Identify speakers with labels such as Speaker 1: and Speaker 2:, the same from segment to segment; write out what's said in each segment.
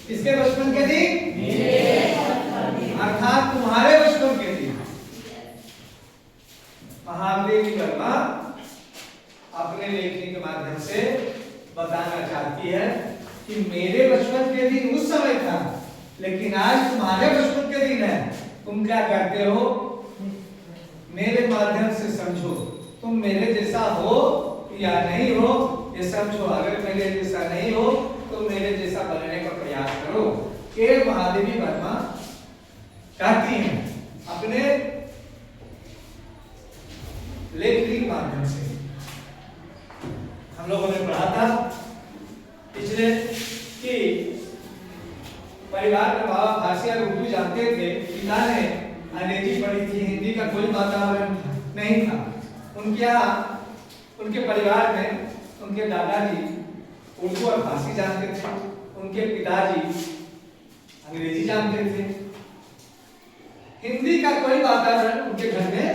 Speaker 1: किसके बचपन के दिन? अर्थात तुम्हारे बचपन के दिन। महादेवी वर्मा अपने लेखनी के माध्यम से बताना चाहती है कि मेरे बचपन के दिन उस समय था, लेकिन आज तुम्हारे बचपन के दिन है। तुम क्या करते हो? मेरे माध्यम से समझो, तुम मेरे जैसा हो या नहीं हो ये समझो। अगर मेरे जैसा नहीं हो तो मेरे जैसा बनने का प्रयास करो। ये महादेवी वर्मा कहती हैं अपने लेखनी के माध्यम से। हम लोगों ने पढ़ा था पिछले कि परिवार में बाबा फारसी और उर्दू जानते थे, पिता ने अंग्रेजी पढ़ी थी, हिंदी का कोई वातावरण नहीं था उनके यहाँ। उनके परिवार में उनके दादाजी उर्दू और फारसी जानते थे, उनके पिताजी अंग्रेजी जानते थे। हिंदी का कोई वातावरण उनके घर में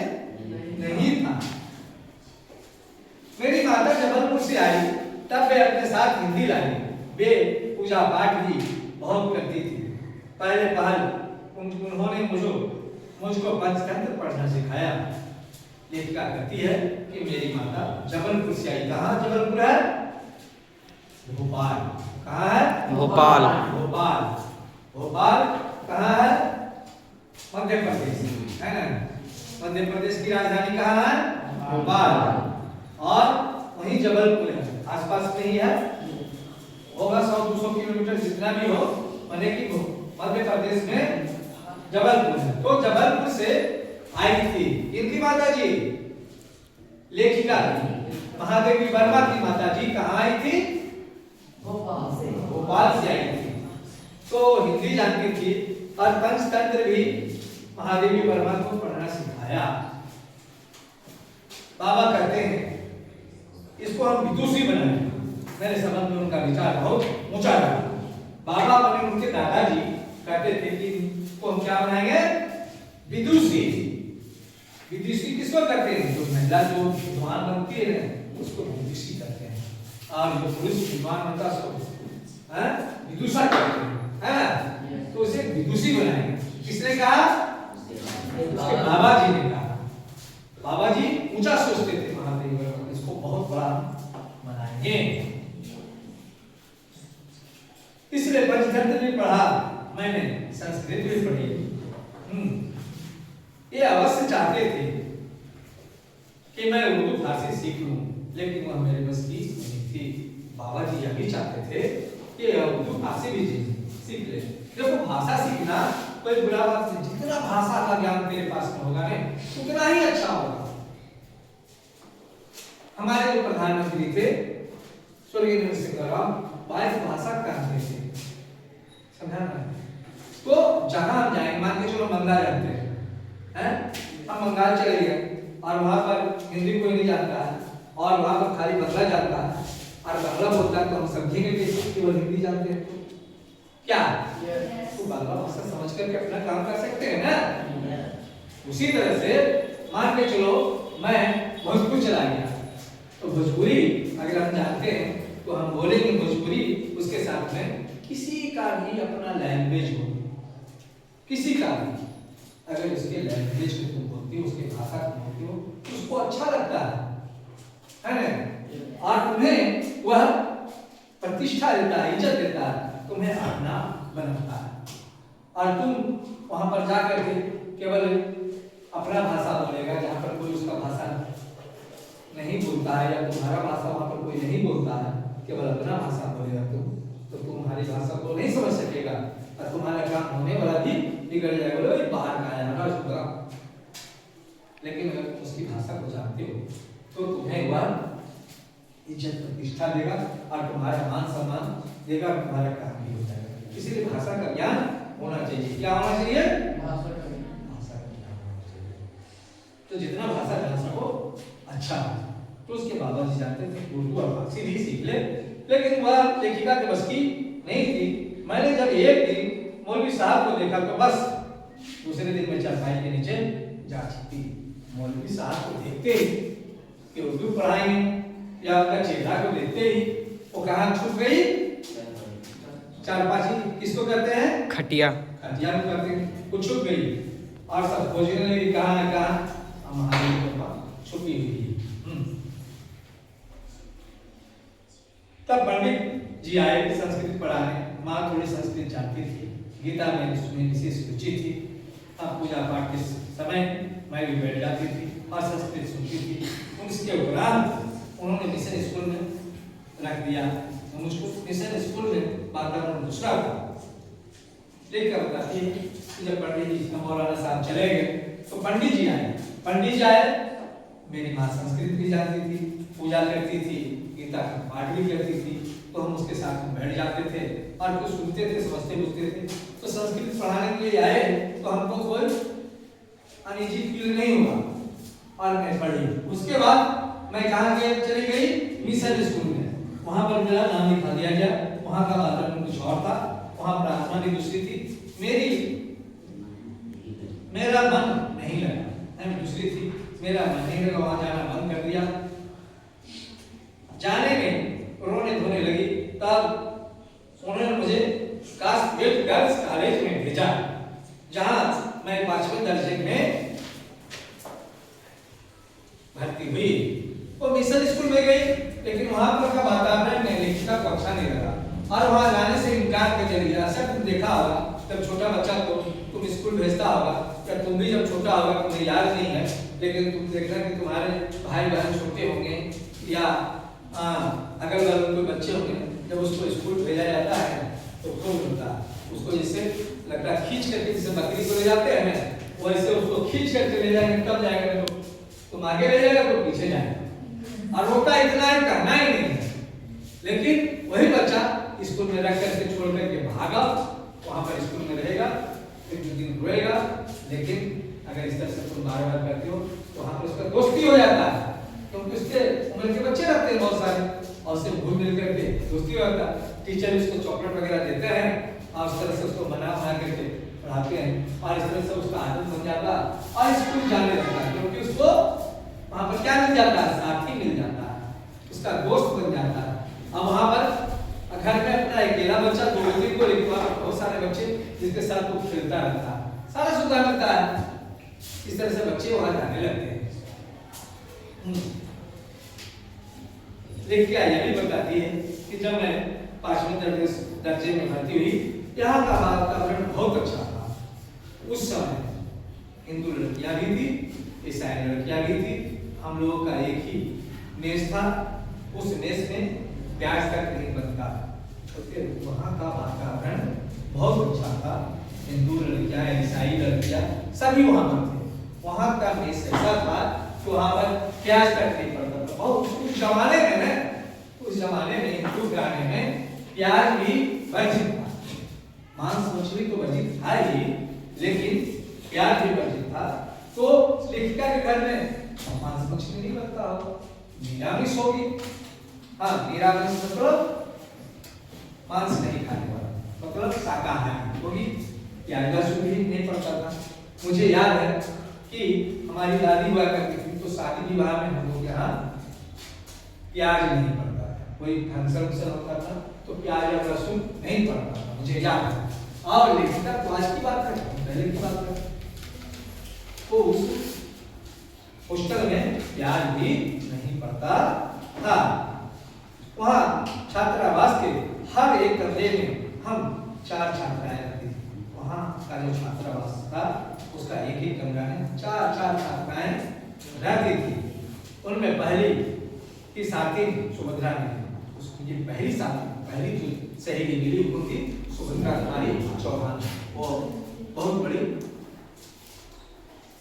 Speaker 1: नहीं था। मेरी माता जबलपुर से आई तब वे अपने साथ हिंदी लाई। वे पूजा पाठ भी बहुत करती थी। पहले उन्होंने मुझको पंचतंत्र पढ़ना सिखाया। लेखिका कहती है कि मेरी माता जबलपुर से आई। कहाँ जबलपुर है? भोपाल। कहाँ है?
Speaker 2: भोपाल।
Speaker 1: भोपाल। भोपाल कहाँ है? मध्य प्रदेश है ना। मध्य प्रदेश की राजधानी कहाँ है? भोपाल। और वहीं जबलपुर है, आसपास में ही है, होगा 100-200 किलोमीटर जितना भी हो, माने कि मध्य प्रदेश में जबलपुर है। तो जबलपुर से आई थी इनकी माता जी, लेखिका महादेवी वर्मा की माता जी कहाँ आई थी? भोपाल से आई थी। तो हिंदी जानती थी और पंचतंत्र भी महादेवी वर्मा को पढ़ना सिखाया। बाबा कहते हैं इसको हम विदुषी बनाएंगे। मेरे संबंध में उनका विचार बहुत ऊंचा था। बाबा बने उनके दादाजी कहते थे कि इसको हम क्या बनाएंगे? विदुषी। विदुषी किसको करते हैं? जो महिला जो विद्वान बनती है उसको विदुषी करते हैं, और जो पुरुष विद्वान बनता है उसको विदुषा करते हैं। तो उसे विदुषी बनाएंगे। किसने कहा? उसके बाबा जी ने कहा। बाबा जी ऊंचा सोचते थे महादेवी वर्मा, इसको बहुत बड़ा बनाएंगे। इसलिए पंचतंत्र भी पढ़ा मैंने, संस्कृत भी पढ़ी। ये अवश्य चाहते थे कि मैं उर्दू फारसी सीख लूं, लेकिन वह मेरे बस की नहीं थी। बाबा जी यह भी चाहते थे कि उर्दू फारसी भी सीख ले। देखो भाषा सीखना कोई बुरा बात नहीं, जितना भाषा का ज्ञान तेरे पास में होगा ना उतना ही अच्छा होगा। हमारे जो प्रधानमंत्री थे स्वर्गीय नरसिंह राव 22 भाषा जानते थे, समझा ना। तो जहां हम जाएंगे, मान के चलो बंगाल जाते हैं, हम बंगाल चले गए और वहां पर हिंदी कोई नहीं जानता है और वहां पर खाली बंगला जानता है और बंगला बोलता है, तो हम समझेंगे कि वो हिंदी जानते हैं क्या? तो बांग्ला भाषा समझ करके अपना काम कर सकते हैं ना। उसी तरह से मान के चलो मैं भोजपुर चला गया, तो भोजपुरी अगर हम जानते हैं तो हम बोलेंगे भोजपुरी। उसके साथ में किसी का भी अपना लैंग्वेज हो, किसी का भी अगर उसके लैंग्वेज को तुम बोलती हो, उसके भाषा को बोलती हो, उसको अच्छा लगता है ना। और तुम्हें वह प्रतिष्ठा देता है, इज्जत देता है, तुम्हें अपना बनाता है। और तुम वहां पर जाकर के केवल अपना भाषा बोलेगा, जहां पर कोई उसका भाषा नहीं बोलता है या तुम्हारा भाषा वहां पर कोई नहीं बोलता है, केवल अपना भाषा बोलेगा तुम, तो तुम्हारी भाषा को नहीं समझ सकेगा और तुम्हारा काम होने वाला भी बिगड़ जाएगा। बोलो बाहर का आया ना उसका, लेकिन अगर उसकी भाषा को जानते हो तो तुम्हें वह इज्जत प्रतिष्ठा देगा और तुम्हारा मान सम्मान देगा, तुम्हारा काम भी हो जाएगा। इसीलिए भाषा का ज्ञान होना चाहिए। क्या होना चाहिए? भाषा का ज्ञान होना चाहिए। तो जितना भाषा जान सको अच्छा। तो उसके बाबा जी जानते थे उर्दू और फारसी भी सीख ले, लेकिन वह लेखिका के बस की नहीं थी। मैंने जब एक दिन मौलवी साहब को देखा तो बस दूसरे दिन मैं चारपाई के नीचे जा छिपी। मौलवी साहब को देखते ही कि उर्दू पढ़ाएंगे या उनका चेहरा को देखते ही वो कहाँ छुप गई? चारपाची किसको कहते हैं?
Speaker 2: खटिया।
Speaker 1: खटिया को करते हैं। कुछ छुप गई और सब खोजने लगी कहाँ है कहाँ, हमारी छुपी हुई है। तब पंडित जी आए संस्कृत पढ़ाने। माँ थोड़ी संस्कृत जानती थी, गीता में उसमें विशेष रुचि थी। पूजा पाठ के समय मैं भी बैठ जाती थी और संस्कृत सुनती थी। उसके उपरांत उन्होंने मिशन स्कूल में रख दिया। मुझको मिशन स्कूल में वातावरण दूसरा था। लेकर बताती है कि जब पंडित जी मौलाना साहब चले गए तो पंडित जी आए। पंडित जी आए, मेरी माँ संस्कृत भी जानती थी, पूजा करती थी, गीता का पाठ भी करती थी, तो हम उसके साथ में बैठ जाते थे और कुछ सुनते थे, समझते बुझते थे। तो संस्कृत पढ़ाने के लिए आए तो हमको कोई अनिजी फील नहीं हुआ और मैं पढ़ी। उसके बाद मैं कहाँ चली गई? मिशन स्कूल में। वहाँ पर मेरा नाम लिखा दिया गया। वहाँ का वातावरण कुछ और था, वहाँ प्रार्थना भी दूसरी थी, मेरा मन नहीं लगा। मैं दूसरी थी, मेरा मन नहीं लगा, वहाँ जाना बंद कर दिया। जाने में रोने धोने लगी। तब उन्होंने मुझे कास्टवेल गर्ल्स कॉलेज में भेजा, जहाँ मैं 5वें दर्जे में भर्ती हुई। वो मिशन स्कूल में गई, लेकिन वहाँ पर का वातावरण में लेखिका को अच्छा नहीं लगा और वहाँ जाने से इनकार कर चली गया। सब तुम देखा होगा, जब छोटा बच्चा को तुम स्कूल भेजता होगा, या तुम भी जब छोटा होगा, तुम्हें याद नहीं है, लेकिन तुम देखना कि तुम्हारे भाई बहन छोटे होंगे या अगल बगल कोई बच्चे होंगे, जब उसको स्कूल भेजा जाता है तो खूब होता है उसको, जैसे लगता है खींच करके, जैसे बकरी को ले जाते हैं वैसे उसको खींच करके ले जाएंगे, तब जाएगा। तो तुम आगे ले जाएगा तो पीछे जाएगा। और होता इतना है, करना ही नहीं है। लेकिन वही बच्चा स्कूल में रख करके छोड़ करके भागा, वहां पर स्कूल में रहेगा, एक दो दिन रोएगा, लेकिन अगर इस तरह से तुम बार बार करते हो तो वहां पर उसका दोस्ती हो जाता है, क्योंकि उसके उम्र के बच्चे रहते हैं बहुत सारे, और उससे घुल मिल करके दोस्ती हो जाता है। टीचर उसको चॉकलेट वगैरह देते हैं और उस तरह से उसको बना करके पढ़ाते हैं, और इस तरह से उसका आदत बन जाता है और स्कूल जाने लगता है, क्योंकि उसको वहां पर क्या मिल जाता है? साथी मिल जाता है, उसका दोस्त बन जाता है। अब वहां पर घर में अपना अकेला बच्चा दो तीन को लिखवा, बहुत सारे बच्चे जिसके साथ वो खेलता रहता है, सारा सुविधा मिलता है। इस तरह से बच्चे वहां जाने लगते हैं। लेकिन यह भी बताती है कि जब मैं 5वें दर्जे में भर्ती हुई, यहाँ का वातावरण बहुत अच्छा था। उस समय हिंदू लड़कियां भी थी, ईसाई लड़कियां भी थी, हम लोगों का एक ही मेस था। उस मेस में प्याज तक नहीं बनता, तो वहाँ का वातावरण बहुत अच्छा था। हिंदू लड़कियां, ईसाई लड़कियां सभी वहाँ पर थे। वहाँ का मेस ऐसा था कि वहाँ पर प्याज तक नहीं पड़ता था। और उस जमाने में उस जमाने में हिंदू घराने में प्याज भी वर्जित था। मांस मछली तो वर्जित था ही, लेकिन प्याज भी वर्जित था। तो लेखिका के घर में मांस मछली नहीं बनता हो, निरामिष होगी। हाँ, निरामिष मतलब मांस नहीं खाने वाला, मतलब शाकाहारी होगी। प्याज लहसुन भी नहीं पड़ता था। मुझे याद है कि हमारी दादी हुआ करती थी, तो शादी विवाह में हम लोग यहाँ प्याज नहीं पड़ता था। कोई फंक्शन होता था तो प्याज या लहसुन नहीं पड़ता था, मुझे याद है। और लेखिका तो आज की बात है, पहले की बात है, तो उस हॉस्टल में प्याज भी नहीं पड़ता था। वहाँ छात्रावास के हर एक कमरे में हम 4 छात्राएं रहती थी। वहाँ का जो छात्रावास था उसका एक ही कमरा में 4 छात्राएं रहती थी। उनमें पहली की साथी सुभद्रा ने, उसकी पहली साथी, पहली जो सहेली मिली वो थी सुभद्रा कुमारी चौहान। वो बहुत बड़ी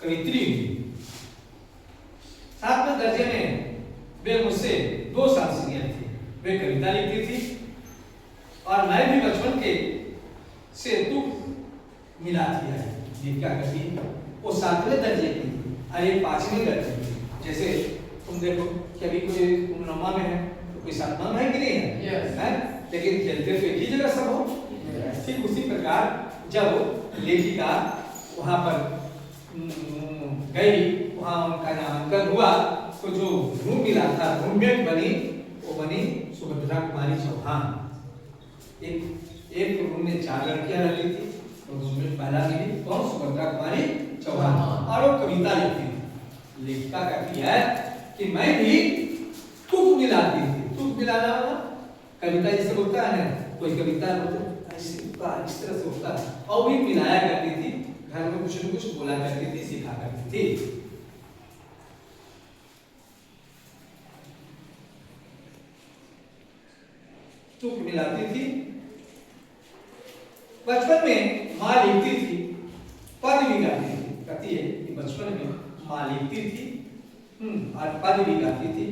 Speaker 1: कवित्री हुई। 7वें दर्जे में वे मुझसे 2 साल सीनियर थी। वे कविता लिखती थी और मैं भी बचपन के से तू मिला थी। ये क्या करती, वो 7वें दर्जे की थी और ये 5वें दर्जे की। जैसे तुम देखो कि अभी कोई तुम नमा में है तो कोई 7वां में है कि नहीं है? yes. है, लेकिन खेलते तो एक ही जगह सब हो। yes. ठीक उसी प्रकार जब लेखिका वहां पर गई, वहां उनका नामांकन हुआ, तो जो रूम मिला था, रूममेट बनी, वो बनी सुभद्रा कुमारी चौहान। एक एक रूम में 4 लड़कियां रहती थी, तो उसमें पहला मिली कौन? सुभद्रा कुमारी चौहान, और वो कविता लिखती थी। लेखिका कहती है कि मैं भी तुक मिलाती थी। तुक मिलाना कविता जैसे होता है ना, कोई कविता ऐसे होता है, इस तरह से होता है, और भी मिलाया करती थी, घर में कुछ न कुछ बोला करती थी, सिखा करती थी। तुक मिलाती थी। बचपन में माँ लिखती थी, पद भी गाती थी। कहती है कि बचपन में माँ लिखती थी और पद भी गाती थी।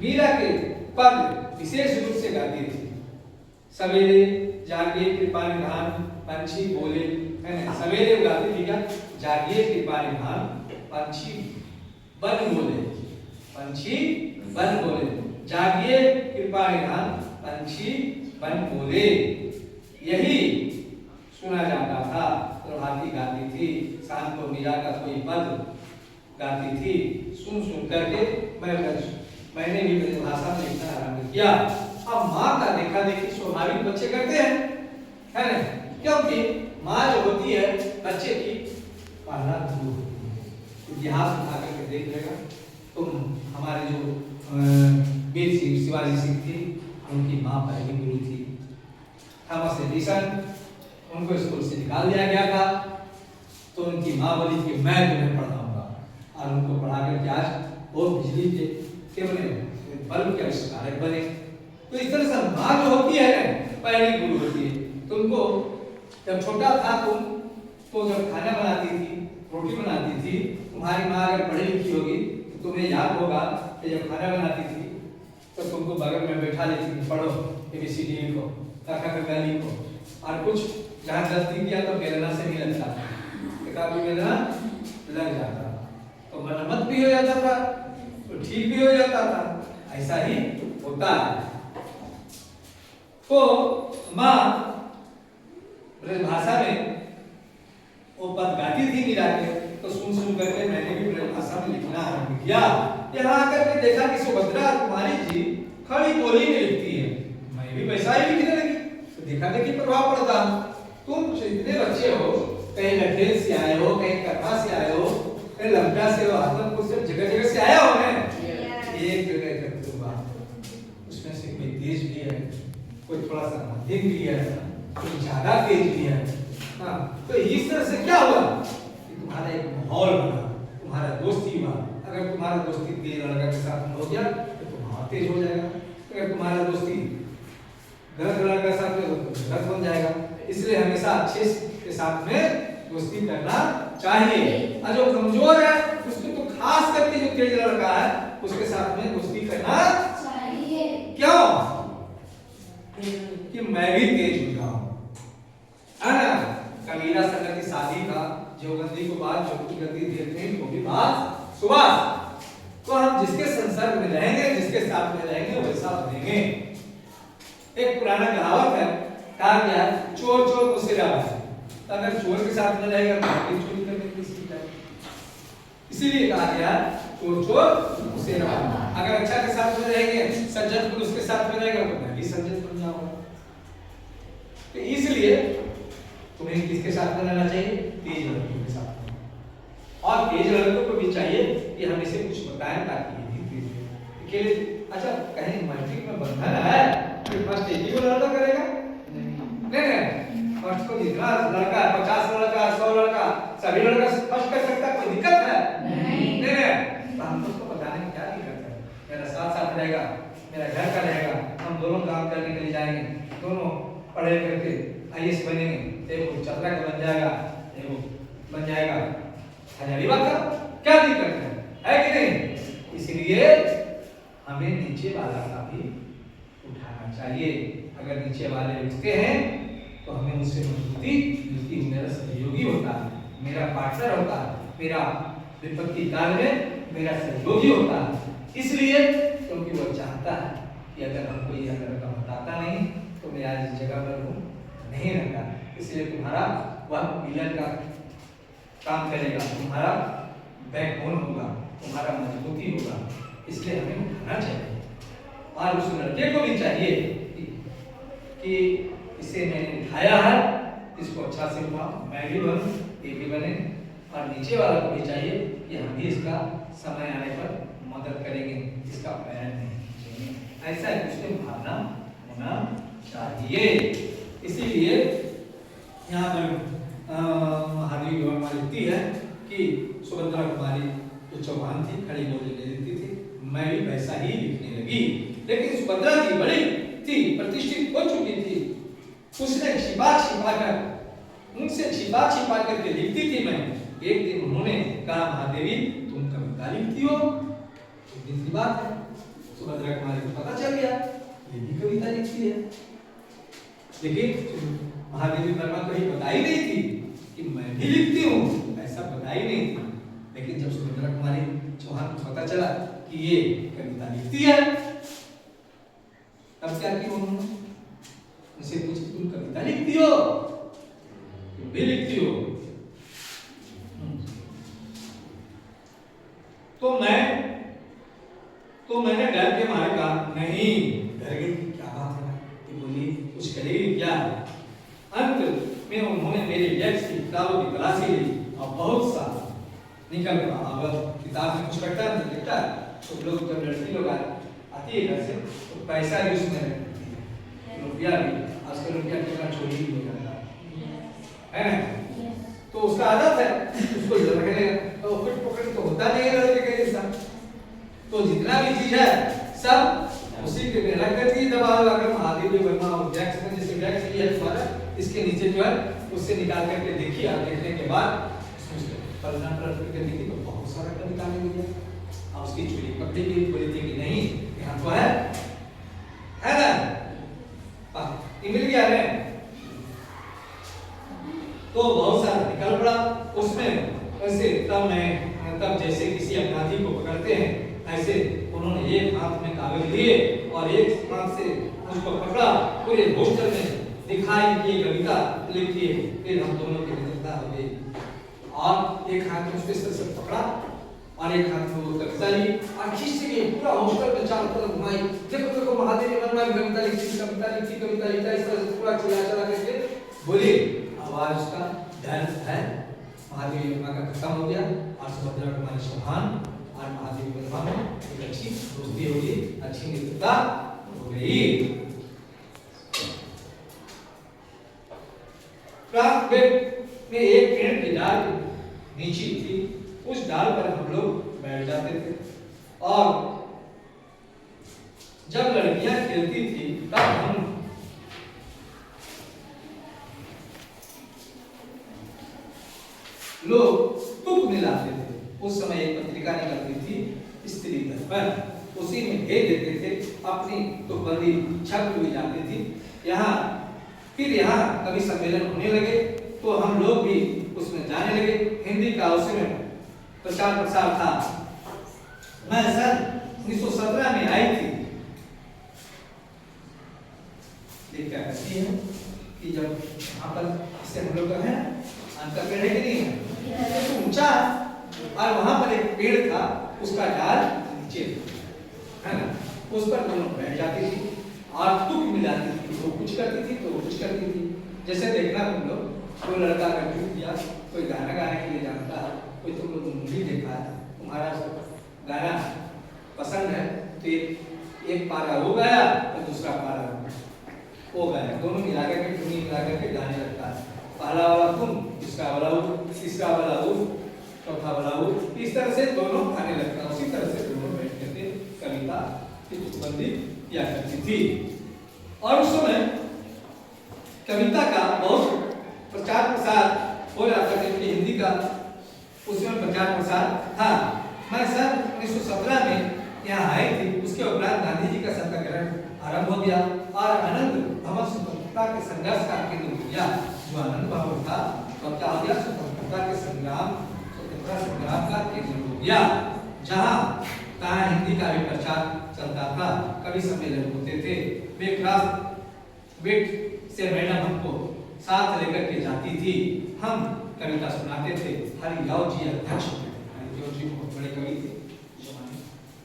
Speaker 1: मीरा के पद विशेष रूप से गाती थी। सवेरे जागिए कृपा निधान पंछी बोले, है ना? सवेरे गाती थी क्या? जागिए कृपा निधान पंछी बन बोले, पंछी बन बोले, जागिए कृपा निधान पंछी बन बोले, यही सुना जाता था। प्रभाती गाती थी, शाम को मीरा का कोई पद गाती थी। सुन सुन करके मैंने भी मेरी भाषा में लिखना आरंभ किया। अब माँ का देखा देखी स्वाभाविक बच्चे करते हैं, है ना? क्योंकि माँ जो होती है बच्चे की पहला गुरु होती है। इतिहास उठा करके देख लेगा, तुम हमारे जो वीर सिंह शिवाजी सिंह थी, उनकी माँ पहली गुरु थी। थॉमस एडिसन, उनको स्कूल से निकाल दिया गया था, तो उनकी माँ बोली कि मैं तुम्हें पढ़ाऊंगा, और उनको पढ़ा करके आज वो बिजली के बने, बल्ब के आविष्कारक बने। तो इस तरह से माँ जो होती है ना, पहली गुरु होती है। तुमको जब छोटा था तुम, तो जब खाना बनाती थी, रोटी बनाती थी, तुम्हारी माँ अगर पढ़ी लिखी होगी तो तुम्हें याद होगा कि जब खाना बनाती थी तो तुमको बगल में बैठा लेती थी, पढ़ो ABCD लिखो, क लिखो, और कुछ जहाँ गलती किया तो बेलना से नहीं लगता, भी बेलना लग जाता, तो मरम्मत भी हो जाता था, तो ठीक भी हो जाता था। ऐसा ही होता है। तो माँ ब्रजभाषा में वो पद गाती थी मीरा के, तो सुन सुन करके मैंने भी ब्रजभाषा में लिखना आरंभ किया। यहाँ आकर के देखा कि सुभद्रा कुमारी जी खड़ी बोली में लिखती है, मैं भी वैसा ही लिखने लगी। तो देखा देखी प्रभाव पड़ता। तुम इतने बच्चे हो, कहीं लठेल से आए हो, कहीं कथा से आए हो, कहीं लंका से हो, आदमपुर से, जगह जगह से आया हो ना, एक जगह करते हुआ उसमें से कोई तेज भी है, कोई थोड़ा सा मध्यम भी है, कोई ज्यादा तेज भी है। हाँ, तो इस तरह से क्या हुआ कि तुम्हारा एक माहौल बना, तुम्हारा दोस्ती हुआ। अगर तुम्हारा दोस्ती तेज लड़का के साथ हो गया तो तुम्हारा तेज हो जाएगा, अगर तुम्हारा दोस्ती गलत लड़का के साथ हो तो गलत बन जाएगा। इसलिए हमेशा अच्छे के साथ में दोस्ती करना चाहिए, और जो कमजोर है उसको तो खास करके जो तेज लड़का है उसके साथ में दोस्ती करना चाहिए। क्यों? कि मैं भी तेज हो जाऊं, है ना? कबीरा संगत की शादी का जो गंदी को बात जो की गति देते हैं, वो भी बात सुभाष। तो हम जिसके संसर्ग में रहेंगे, जिसके साथ में रहेंगे, वैसा बनेंगे। एक पुराना कहावत है, कहा गया चोर चोर को सिरा है। अगर चोर के साथ में रहेगा तो भी चोरी करने की सीख है, इसीलिए कहा गया चोर चोर को सिरा। अगर अच्छा के साथ में रहेंगे, सज्जन पुरुष के साथ में रहेगा तो मैं भी सज्जन बन जाऊंगा। तो इसलिए तुम्हें किसके साथ में रहना चाहिए? तेज लड़कों के साथ में। और तेज लड़कों को भी चाहिए कि हम इसे कुछ बताएं ताकि ये भी तेज हो। अच्छा, कहीं मैट्रिक में बंधन है तो फर्स्ट एक ही को लड़का करेगा? नहीं, फर्स्ट को जितना लड़का 50 लड़का 100 लड़का सभी लड़का फर्स्ट कर सकता, कोई दिक्कत है? नहीं। तो हम उसको बताने में क्या दिक्कत है? मेरा साथ साथ रहेगा, मेरा घर का रहेगा, हम दोनों काम करने के लिए जाएंगे, दोनों पढ़े करके IAS बनेंगे, एक चतरा का बन जाएगा, एक बन जाएगा। हजारी बात है, क्या दिक्कत है कि नहीं? इसलिए हमें नीचे वाला का भी उठाना चाहिए। अगर नीचे वाले उठते हैं तो हमें उससे मजबूती मिलती है, मेरा सहयोगी होता है, मेरा पार्टनर होता है, मेरा विपत्ति काल में मेरा सहयोगी होता है। इसलिए क्योंकि वो चाहता है कि अगर हमको ये लड़का बताता नहीं तो मैं आज इस जगह पर हूँ नहीं रहता। इसलिए तुम्हारा वह पिलर का काम करेगा, तुम्हारा बैकबोन होगा, तुम्हारा मजबूती होगा। इसलिए हमें उठाना चाहिए, और उस लड़के को भी चाहिए कि इसे मैंने उठाया है, इसको अच्छा से उठाओ, मैं भी बनूं, ये भी बने, और नीचे वाला को भी चाहिए कि हम भी इसका समय आने पर मदद करेंगे, इसका पैर नहीं खींचेंगे। ऐसा उसमें भावना होना चाहिए। इसीलिए यहाँ पर महादेवी वर्मा लिखती है कि सुभद्रा कुमारी जो चौहान थी खड़ी बोली ले लेती थी, मैं भी वैसा ही लिखने लगी। लेकिन सुभद्रा जी बड़ी थी, प्रतिष्ठित हो चुकी थी, उसने छिपा छिपा कर, उनसे छिपा छिपा करके लिखती थी। मैं एक दिन उन्होंने कहा, महादेवी तुम कविता लिखती हो? एक दिन की बात है, सुभद्रा कुमारी को पता चल गया ये भी कविता लिखती है। लेकिन महादेवी वर्मा को ही बताई नहीं थी कि मैं भी लिखती हूँ, ऐसा बताई नहीं थी। लेकिन जब सुभद्रा कुमारी चौहान को पता चला कि ये कविता लिखती है, तब क्या किया उन्होंने? उनसे पूछा, तुम कविता लिखती हो? तुम भी लिखती हो? तो मैंने डर के मारे कहा, नहीं। डर गई, क्या बात है? ये बोली कुछ करेगी क्या? अंत में उन्होंने मेरे डेस्क की किताबों की तलाशी ली और बहुत सा निकल पड़ा। अब किताब में कुछ रखता है, लिखता है, तो लोग जब लड़की लोग आती है घर से तो पैसा भी उसमें रखती है, रुपया भी। आजकल रुपया कितना चोरी भी हो जाता है ना? तो उसका आदत है, उसको रखने तो कुछ पकड़ तो होता नहीं है लड़के के जैसा, तो जितना भी चीज है सब उसी के में रख देती है। दबा अगर महादेवी वर्मा और डेस्क में जैसे डेस्क लिया तुम्हारा, इसके नीचे जो है उससे निकाल करके देखिए, आप देखने के बाद पलना पर करके देखिए तो बहुत सारा कविता मिल गया। अब उसकी चोरी पकड़ी गई, बोली थी कि नहीं यहाँ तो है ना, ये मिल गया है। तो बहुत सारा निकल पड़ा उसमें। वैसे तब जैसे किसी अपराधी को पकड़ते हैं, ऐसे उन्होंने एक हाथ में कागज लिए और एक हाथ से उसको पकड़ा, पूरे होस्टल में दिखाई कि कविता लिखी है। फिर हम दोनों की मित्रता हो गई और एक हाथ में उसके सर से पकड़ा और एक हाथ में वो कविता ली और खींच के पूरा होस्टल में चारों तरफ घुमाई। देखो देखो महादेवी वर्मा कविता लिखी, इस तरह से पूरा चला करके बोली। आवाज उसका डर है महादेवी वर्मा का खत्म हो गया और सुभद्रा कुमारी चौहान और महादेवी वर्मा में एक अच्छी दोस्ती हो गई, अच्छी मित्रता हो गई। प्राप्त में एक पेड़ की डाल नीचे थी, उस डाल पर हम लोग बैठ जाते थे और जब लड़कियां खेलती थी तब हम लोग तुक मिलाते थे। उस समय एक पत्रिका निकलती थी स्त्री दर्पण, उसी में भेज देते थे अपनी तुकबंदी छप हुई जाती थी। फिर यहाँ कवि सम्मेलन होने लगे तो हम लोग भी उसमें जाने लगे। हिंदी का उसमें प्रचार प्रसार था। मैं सन 1917 में आई थी। ये क्या कहती है कि जब यहाँ पर इससे हम लोग का है अंतर पेड़ है कि नहीं है, तो ऊंचा और वहां पर एक पेड़ था, उसका डाल नीचे है ना, उस पर दोनों बैठ जाती थी और तुक मिलाती थी। वो कुछ करती थी तो वो कुछ करती थी। जैसे देखना तुम लोग, कोई लड़का अगर टूट गया, कोई गाना गाने के लिए जानता है, कोई तुम लोग मूवी देखा है, तुम्हारा गाना पसंद है तो एक पारा वो गाया तो दूसरा पारा वो गाया, दोनों मिला करके टूनी मिला करके गाने लगता है। पहला वाला तुम, दूसरा वाला वो, तीसरा वाला वो, चौथा वाला वो, इस तरह से दोनों गाने लगता है। उसी तरह से दोनों बैठ करके कविता की तुकबंदी किया करती थी। और उस समय कविता का बहुत प्रचार प्रसार हो रहा था, क्योंकि हिंदी का उसमें प्रचार प्रसार था। मैं सन 1917 में यहाँ आई थी। उसके उपरांत गांधी जी का सत्याग्रह आरंभ हो गया और आनंद भवन स्वतंत्रता के संघर्ष का केंद्र हो गया। जो आनंद भवन था तो क्या हो गया, स्वतंत्रता के स्वतंत्रता संग्राम का केंद्र हो गया, जहाँ तहाँ हिंदी का भी प्रचार चलता था, कवि सम्मेलन होते थे। वेट से मैडम हमको साथ लेकर के जाती थी, हम कविता सुनाते थे। हरियाव जी अध्यक्ष थे, हरियाव जी बहुत बड़े कवि थे,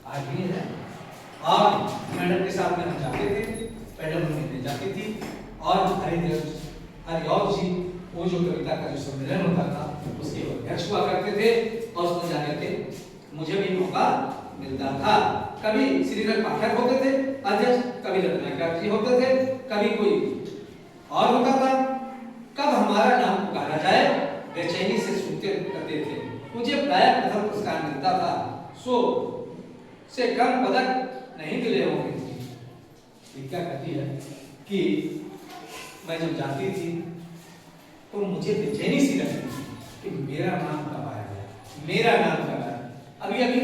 Speaker 1: आज भी है। और मैडम के साथ में हम जाते थे, मैडम हमें ले जाती थी और हरिऔध जी वो जो कविता का जो सम्मेलन होता था उसके अध्यक्ष हुआ करते थे और उसमें जाकर के मुझे भी मौका मिलता था। कभी श्रीधर पाठक होते थे अध्यक्ष, कभी रत्नाकर जी होते थे, कभी कोई और होता था। कब हमारा नाम पुकारा जाए बेचैनी से सुनते करते थे। मुझे प्राय प्रथम पुरस्कार मिलता था, सो से कम पदक नहीं मिले होंगे। ये क्या कहती है कि मैं जब जाती थी तो मुझे बेचैनी सी लगती थी कि मेरा नाम कब आएगा, मेरा नाम कब आएगा। अभी अभी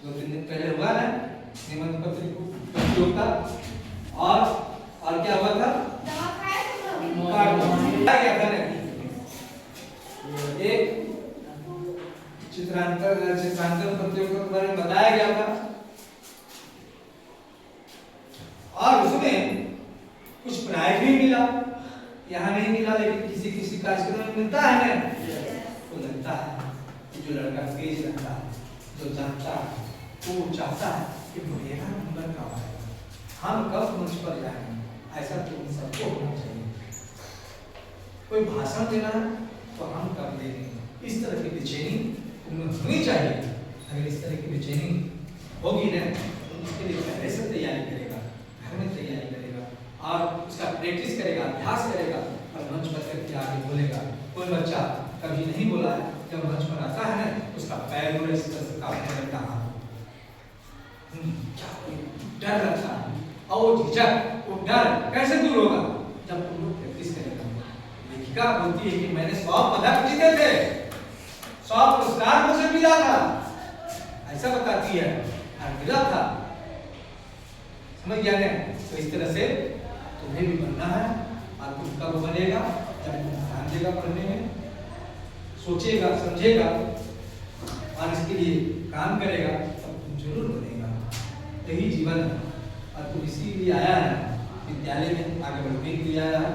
Speaker 1: 2-3 दिन पहले हुआ ना निबंध पत्र प्रतियोगिता, और क्या हुआ था, एक चित्रांकन प्रतियोगिता के बारे में बताया गया था और उसमें कुछ प्राइज भी मिला। यहाँ नहीं मिला लेकिन किसी किसी कार्यक्रम में मिलता है ना, तो लगता है कि जो लड़का तेज रहता है, जो जानता है, वो चाहता है कि मेरा नंबर कब आएगा, हम कब मंच पर जाएंगे। ऐसा तो इन सबको होना चाहिए। कोई भाषण देना है तो हम कब देंगे, इस तरह की बेचैनी उनमें होनी चाहिए। अगर इस तरह की बेचैनी होगी ना, उसके लिए पहले से तैयारी करेगा, घर में तैयारी करेगा और उसका प्रैक्टिस करेगा, अभ्यास करेगा और मंच पर करके आगे बोलेगा। कोई बच्चा कभी नहीं बोला है, जब मंच पर आता है ना उसका पैर पूरे इस तरह से कांपने लगता है, डर लगता है और वो झिझक, वो डर कैसे दूर होगा जब तुम लोग प्रैक्टिस करेगा। लेखिका बोलती है कि मैंने 100 पदक जीते थे, 100 पुरस्कार मुझे मिला था, ऐसा बताती है और मिला था। समझ गया ना? तो इस तरह से तुम्हें भी बनना है और तुम कब बनेगा, जब तुम ध्यान देगा पढ़ने में, सोचेगा समझेगा और इसके लिए काम करेगा, तब तुम जरूर बनेगा। यही जीवन है और तुम इसीलिए आया है विद्यालय में, आगे बढ़ने के लिए आया है,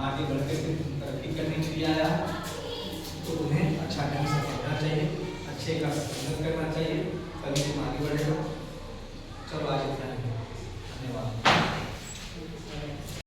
Speaker 1: आगे बढ़ कर तुम तरक्की करने के लिए आया है। तो तुम्हें अच्छा ढंग से पढ़ना चाहिए, अच्छे का संगत करना चाहिए, तभी तुम आगे बढ़ेगा। चलो आज इतना ही, धन्यवाद।